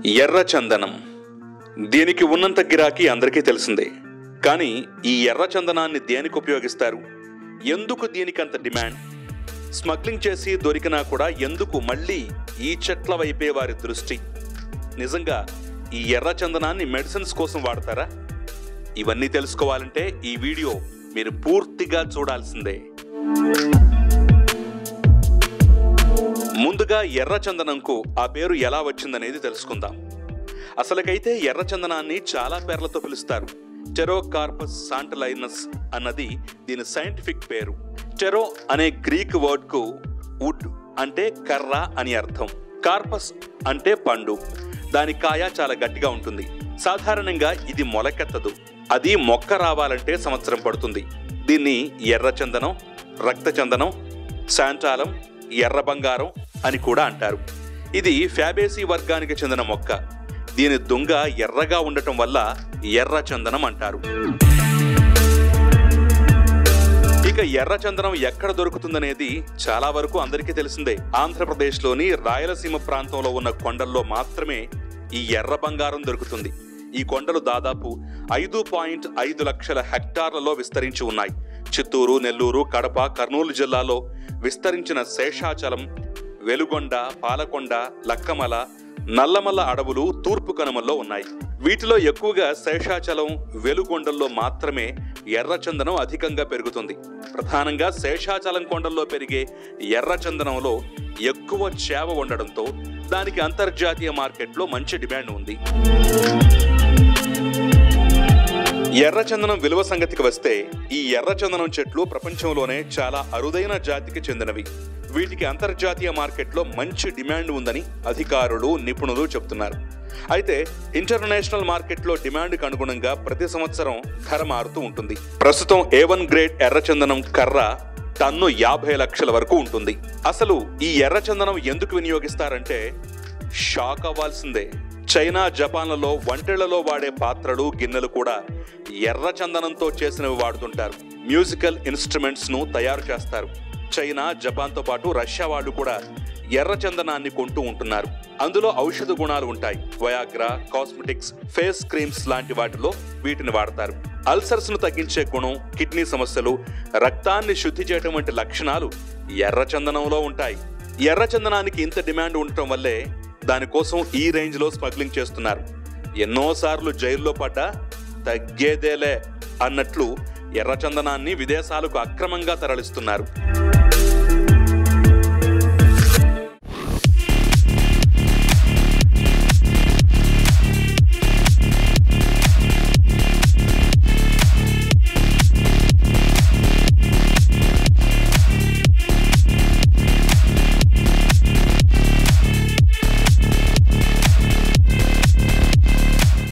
ఎర్ర చందనం. దీనికి ఉన్నంత గిరాకీ అందరికీ తెలిసిందే. కానీ ఈ ఎర్ర చందనాన్ని దేనికి ఉపయోగిస్తారు? ఎందుకు దీనికంత డిమాండ్? స్మగ్లింగ్ చేసి దొరికినా కూడా ఎందుకు మళ్ళీ ఈ చెట్ల వైపే వారి దృష్టి? నిజంగా ఈ ఎర్ర చందనాన్ని మెడిసిన్స్ కోసం వాడతారా? ఇవన్నీ తెలుసుకోవాలంటే ఈ వీడియో మీరు పూర్తిగా చూడాల్సిందే. ముందుగా ఎర్ర చందనంకు ఆ పేరు ఎలా వచ్చిందనేది తెలుసుకుందాం. అసలుకైతే ఎర్ర చందనాన్ని చాలా పేర్లతో పిలుస్తారు. టెరోకార్పస్ శాంటిలైనస్ అన్నది దీని సైంటిఫిక్ పేరు. టెరో అనే గ్రీక్ వర్డ్కు వుడ్ అంటే కర్ర అని అర్థం. కార్పస్ అంటే పండు. దాని కాయ చాలా గట్టిగా ఉంటుంది. సాధారణంగా ఇది మొలకెత్తదు. అది మొక్క రావాలంటే సంవత్సరం పడుతుంది. దీన్ని ఎర్ర చందనం, రక్త చందనం, శాంటాలం, ఎర్ర బంగారం అని కూడా అంటారు. ఇది ఫ్యాబేసీ వర్గానికి చెందిన మొక్క. దీని దుంగ ఎర్రగా ఉండటం వల్ల ఎర్ర చందనం అంటారు. ఇక ఎర్ర చందనం ఎక్కడ దొరుకుతుందనేది చాలా వరకు అందరికీ తెలిసిందే. ఆంధ్రప్రదేశ్లోని రాయలసీమ ప్రాంతంలో ఉన్న కొండల్లో మాత్రమే ఈ ఎర్ర బంగారం దొరుకుతుంది. ఈ కొండలు దాదాపు 5.5 లక్షల హెక్టార్లలో విస్తరించి ఉన్నాయి. చిత్తూరు, నెల్లూరు, కడప, కర్నూలు జిల్లాలో విస్తరించిన శేషాచలం, వెలుగొండ, పాలకొండ, లక్కమల, నల్లమల్ల అడవులు తూర్పు కనుమల్లో ఉన్నాయి. వీటిలో ఎక్కువగా శేషాచలం, వెలుగొండల్లో మాత్రమే ఎర్రచందనం అధికంగా పెరుగుతుంది. ప్రధానంగా శేషాచలం కొండల్లో పెరిగే ఎర్రచందనంలో ఎక్కువ చేవ ఉండడంతో దానికి అంతర్జాతీయ మార్కెట్లో మంచి డిమాండ్ ఉంది. ఎర్రచందనం విలువ సంగతికి వస్తే ఈ ఎర్రచందనం చెట్లు ప్రపంచంలోనే చాలా అరుదైన జాతికి చెందినవి. వీటికి అంతర్జాతీయ మార్కెట్లో మంచి డిమాండ్ ఉందని అధికారులు, నిపుణులు చెబుతున్నారు. అయితే ఇంటర్నేషనల్ మార్కెట్లో డిమాండ్కి అనుగుణంగా ప్రతి సంవత్సరం ధర మారుతూ ఉంటుంది. ప్రస్తుతం A1 గ్రేడ్ ఎర్రచందనం కర్ర టన్ను 50 లక్షల వరకు ఉంటుంది. అసలు ఈ ఎర్రచందనం ఎందుకు వినియోగిస్తారంటే షాక్ అవ్వాల్సిందే. చైనా, జపాన్లలో వంటలలో వాడే పాత్రలు, గిన్నెలు కూడా ఎర్ర చందనంతో చేసినవి వాడుతుంటారు. మ్యూజికల్ ఇన్స్ట్రుమెంట్స్ ను తయారు చేస్తారు. చైనా, జపాన్తో పాటు రష్యా వాళ్ళు కూడా ఎర్ర చందనాన్ని కొంటూ ఉంటున్నారు. అందులో ఔషధ గుణాలు ఉంటాయి. వయాగ్రా, కాస్మెటిక్స్, ఫేస్ క్రీమ్స్ లాంటి వాటిలో వీటిని వాడతారు. అల్సర్స్ ను తగ్గించే గుణం, కిడ్నీ సమస్యలు, రక్తాన్ని శుద్ధి చేయడం వంటి లక్షణాలు ఎర్ర చందనంలో ఉంటాయి. ఎర్ర చందనానికి ఇంత డిమాండ్ ఉండటం వల్లే దానికోసం ఈ రేంజ్ లో స్మగ్లింగ్ చేస్తున్నారు. ఎన్నోసార్లు జైల్లో పడ్డా తగ్గేదేలే అన్నట్లు ఎర్రచందనాన్ని విదేశాలకు అక్రమంగా తరలిస్తున్నారు.